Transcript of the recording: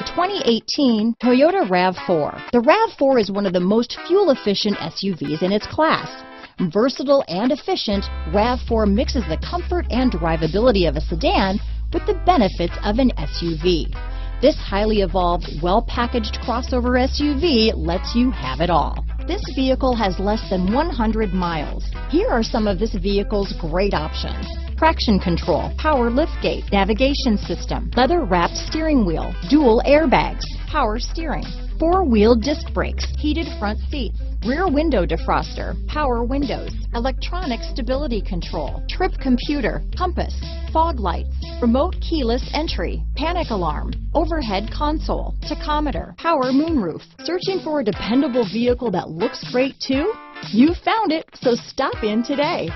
2018 Toyota RAV4. The RAV4 is one of the most fuel-efficient SUVs in its class. Versatile and efficient, RAV4 mixes the comfort and drivability of a sedan with the benefits of an SUV. This highly evolved, well-packaged crossover SUV lets you have it all. This vehicle has less than 100 miles. Here are some of this vehicle's great options: traction control, power liftgate, navigation system, leather-wrapped steering wheel, dual airbags, power steering, four-wheel disc brakes, heated front seats, rear window defroster, power windows, electronic stability control, trip computer, compass, fog lights, remote keyless entry, panic alarm, overhead console, tachometer, power moonroof. Searching for a dependable vehicle that looks great too? You found it, so stop in today.